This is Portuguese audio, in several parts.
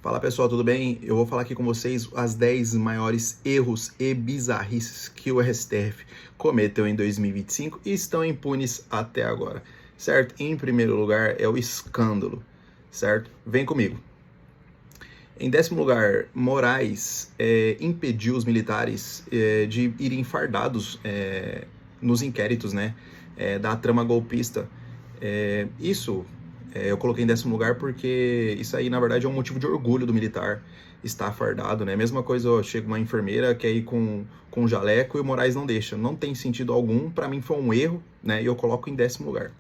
Fala pessoal, tudo bem? Eu vou falar aqui com vocês as 10 maiores erros e bizarrices que o STF cometeu em 2025 e estão impunes até agora, certo? Em primeiro lugar é o escândalo, certo? Vem comigo. Em décimo lugar, Moraes impediu os militares de irem fardados nos inquéritos, né, da trama golpista. Isso eu coloquei em décimo lugar porque isso aí, na verdade, é um motivo de orgulho do militar estar fardado, né? Mesma coisa, ó, chega uma enfermeira que ir com jaleco e o Moraes não deixa. Não tem sentido algum, para mim foi um erro, né? E eu coloco em décimo lugar.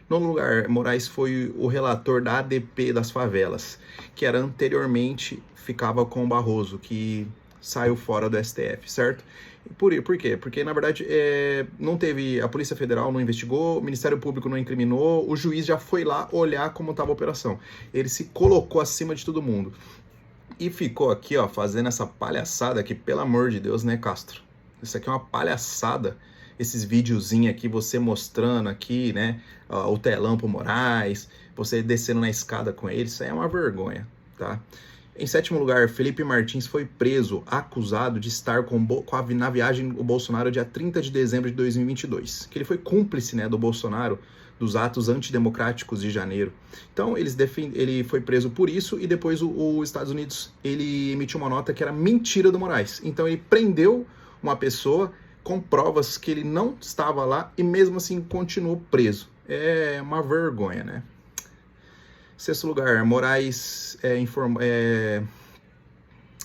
Nono lugar, Moraes foi o relator da ADP das favelas, que era anteriormente ficava com o Barroso, que saiu fora do STF, certo? Por quê? Porque, na verdade, não teve. A Polícia Federal não investigou, o Ministério Público não incriminou, o juiz já foi lá olhar como estava a operação. Ele se colocou acima de todo mundo. E ficou aqui, ó, fazendo essa palhaçada aqui, pelo amor de Deus, né, Castro? Isso aqui é uma palhaçada. Esses videozinhos aqui, você mostrando aqui, né, o telão pro Moraes, você descendo na escada com ele, isso aí é uma vergonha, tá? Em sétimo lugar, Felipe Martins foi preso, acusado de estar na viagem do Bolsonaro dia 30 de dezembro de 2022, que ele foi cúmplice, né, do Bolsonaro, dos atos antidemocráticos de janeiro. Então, ele foi preso por isso e depois os Estados Unidos ele emitiu uma nota que era mentira do Moraes. Então, ele prendeu uma pessoa com provas que ele não estava lá e mesmo assim continuou preso. É uma vergonha, né? Sexto lugar, Moraes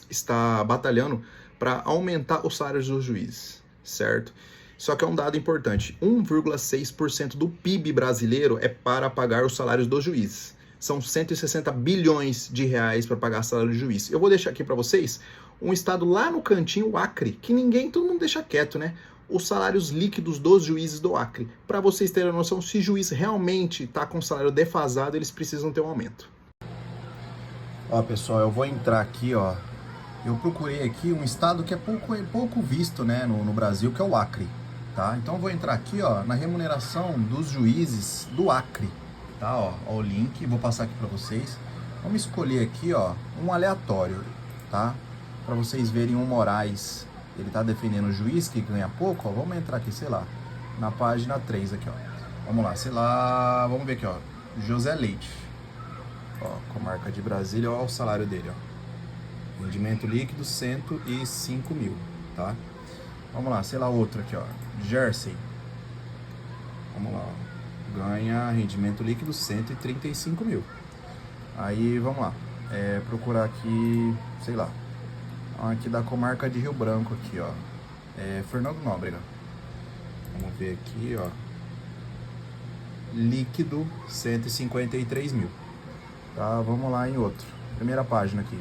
está batalhando para aumentar os salários dos juízes, certo? Só que é um dado importante, 1,6% do PIB brasileiro é para pagar os salários dos juízes. São 160 bilhões de reais para pagar salário de juiz. Eu vou deixar aqui para vocês um estado lá no cantinho, o Acre, que todo mundo deixa quieto, né? Os salários líquidos dos juízes do Acre. Para vocês terem a noção, se o juiz realmente está com salário defasado, eles precisam ter um aumento. Ó, pessoal, eu vou entrar aqui, ó. Eu procurei aqui um estado que é pouco visto, né, no Brasil, que é o Acre, tá? Então eu vou entrar aqui, ó, na remuneração dos juízes do Acre, tá? Ó o link, vou passar aqui para vocês. Vamos escolher aqui, ó, um aleatório, tá? Para vocês verem o Moraes. Ele tá defendendo o juiz que ganha pouco, ó. Vamos entrar aqui, sei lá, na página 3 aqui, ó. Vamos lá, sei lá, vamos ver aqui, ó. José Leite. Ó, comarca de Brasília, ó o salário dele, ó. Rendimento líquido, 105 mil, tá? Vamos lá, sei lá, outro aqui, ó. Jersey. Vamos lá, ó. Ganha rendimento líquido, 135 mil. Aí, vamos lá. Procurar aqui, sei lá. Aqui da comarca de Rio Branco, aqui, ó. Fernando Nóbrega. Vamos ver aqui, ó. Líquido, 153 mil. Tá, vamos lá em outro. Primeira página aqui.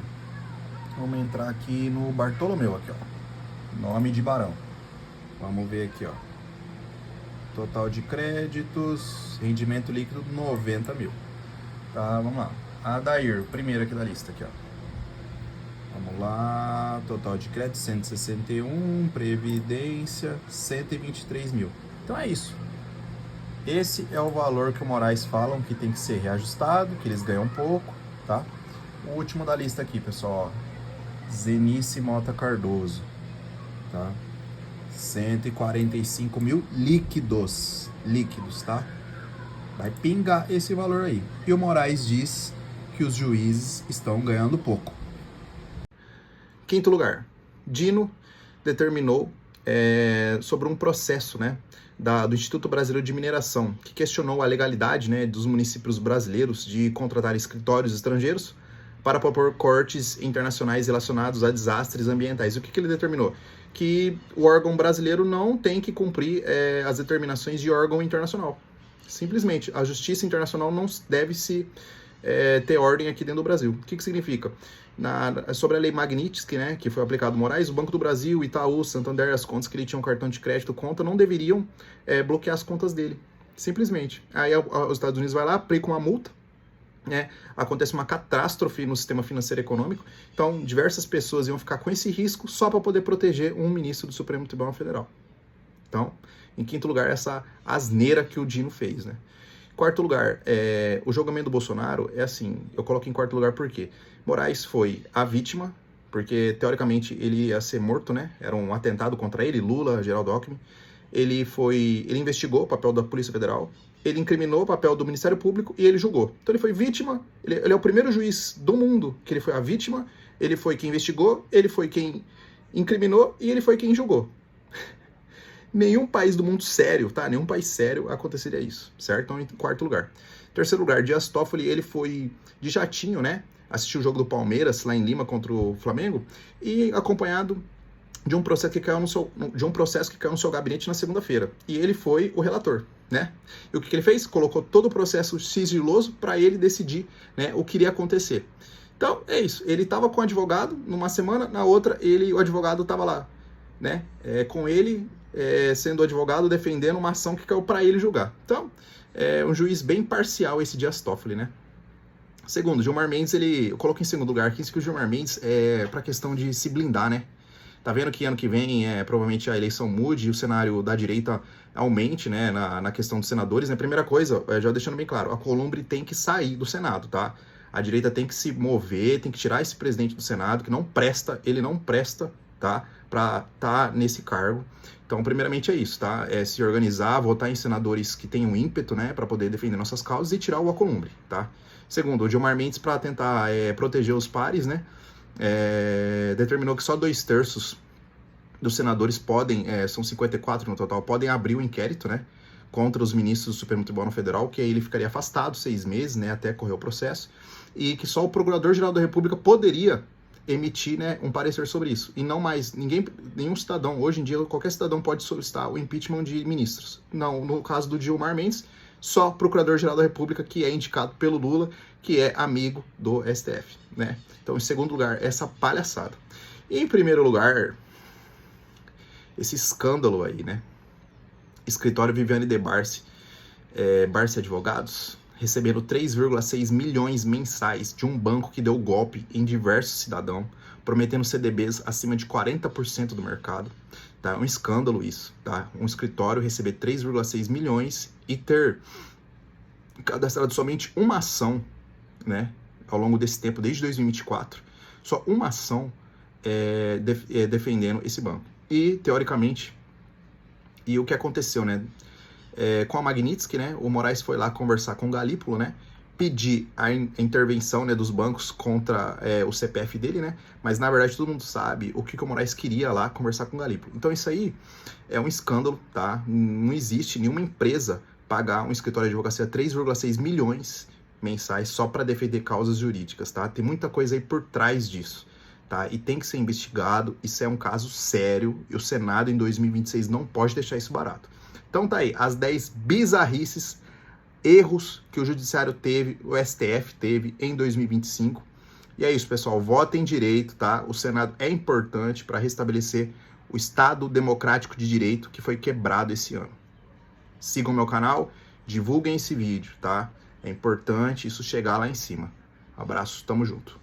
Vamos entrar aqui no Bartolomeu, aqui, ó. Nome de Barão. Vamos ver aqui, ó. Total de créditos, rendimento líquido, 90 mil. Tá, vamos lá. Adair, primeiro aqui da lista, aqui, ó. Vamos lá, total de crédito 161, previdência 123 mil. Então é isso. Esse é o valor que o Moraes falam que tem que ser reajustado, que eles ganham pouco, tá? O último da lista aqui, pessoal, ó. Zenice Mota Cardoso, tá? 145 mil líquidos, tá? Vai pingar esse valor aí. E o Moraes diz que os juízes estão ganhando pouco. Quinto lugar, Dino determinou sobre um processo, né, do Instituto Brasileiro de Mineração, que questionou a legalidade, né, dos municípios brasileiros de contratar escritórios estrangeiros para propor cortes internacionais relacionados a desastres ambientais. O que ele determinou? Que o órgão brasileiro não tem que cumprir as determinações de órgão internacional. Simplesmente, a justiça internacional não deve se ter ordem aqui dentro do Brasil. O que significa? Sobre a lei Magnitsky, né, que foi aplicado Moraes, o Banco do Brasil, Itaú, Santander, as contas que ele tinha um cartão de crédito, conta, não deveriam bloquear as contas dele. Simplesmente. Aí os Estados Unidos vai lá, aplica uma multa, né, acontece uma catástrofe no sistema financeiro e econômico, então diversas pessoas iam ficar com esse risco só para poder proteger um ministro do Supremo Tribunal Federal. Então, em quinto lugar, essa asneira que o Dino fez, né? Quarto lugar, o julgamento do Bolsonaro é assim, eu coloco em quarto lugar porque Moraes foi a vítima, porque teoricamente ele ia ser morto, né? Era um atentado contra ele, Lula, Geraldo Alckmin. Ele investigou o papel da Polícia Federal, ele incriminou o papel do Ministério Público e ele julgou. Então ele foi vítima, ele é o primeiro juiz do mundo que ele foi a vítima, ele foi quem investigou, ele foi quem incriminou e ele foi quem julgou. Nenhum país do mundo sério, tá? Nenhum país sério aconteceria isso, certo? Então, em quarto lugar. Terceiro lugar, Dias Toffoli, ele foi de jatinho, né? Assistiu o jogo do Palmeiras lá em Lima contra o Flamengo e acompanhado de um processo que caiu no seu gabinete na segunda-feira. E ele foi o relator, né? E o que ele fez? Colocou todo o processo sigiloso para ele decidir, né, o que iria acontecer. Então, é isso. Ele estava com o advogado numa semana, na outra, o advogado estava lá, né? Com ele, sendo advogado, defendendo uma ação que caiu para ele julgar. Então, é um juiz bem parcial esse Dias Toffoli, né? Segundo, Gilmar Mendes, eu coloco em segundo lugar aqui, que o Gilmar Mendes é para questão de se blindar, né? Tá vendo que ano que vem provavelmente a eleição mude e o cenário da direita aumente, né, na questão dos senadores, né? Primeira coisa, já deixando bem claro, a Alcolumbre tem que sair do Senado, tá? A direita tem que se mover, tem que tirar esse presidente do Senado, que não presta, ele não presta, tá? Pra estar nesse cargo. Então, primeiramente é isso, tá? É se organizar, votar em senadores que tenham ímpeto, né, para poder defender nossas causas e tirar o Alcolumbre, tá? Segundo, o Gilmar Mendes, para tentar proteger os pares, né, determinou que só 2/3 dos senadores podem, são 54 no total, podem abrir o inquérito, né, contra os ministros do Supremo Tribunal Federal, que aí ele ficaria afastado 6 meses, né, até correr o processo, e que só o Procurador-Geral da República poderia emitir, né, um parecer sobre isso, e não mais nenhum cidadão, hoje em dia qualquer cidadão pode solicitar o impeachment de ministros. Não, no caso do Gilmar Mendes, só o Procurador-Geral da República, que é indicado pelo Lula, que é amigo do STF, né? Então, em segundo lugar, essa palhaçada. E em primeiro lugar, esse escândalo aí, né? Escritório Viviane de Barsi, Barsi Advogados, recebendo 3,6 milhões mensais de um banco que deu golpe em diversos cidadãos, prometendo CDBs acima de 40% do mercado. Tá? É um escândalo isso, tá? Um escritório receber 3,6 milhões e ter cadastrado somente uma ação, né, ao longo desse tempo, desde 2024, só uma ação defendendo esse banco. E, teoricamente, o que aconteceu, né? Com a Magnitsky, né, o Moraes foi lá conversar com o Galípolo, né, pedir a intervenção, né, dos bancos contra o CPF dele, né, mas na verdade todo mundo sabe o que o Moraes queria lá conversar com o Galípolo. Então isso aí é um escândalo, tá? Não existe nenhuma empresa pagar um escritório de advocacia 3,6 milhões mensais só para defender causas jurídicas, tá? Tem muita coisa aí por trás disso, tá? E tem que ser investigado, isso é um caso sério e o Senado em 2026 não pode deixar isso barato. Então tá aí, as 10 bizarrices, erros que o Judiciário teve, o STF teve em 2025. E é isso, pessoal, votem direito, tá? O Senado é importante para restabelecer o Estado Democrático de Direito que foi quebrado esse ano. Sigam meu canal, divulguem esse vídeo, tá? É importante isso chegar lá em cima. Abraço, tamo junto.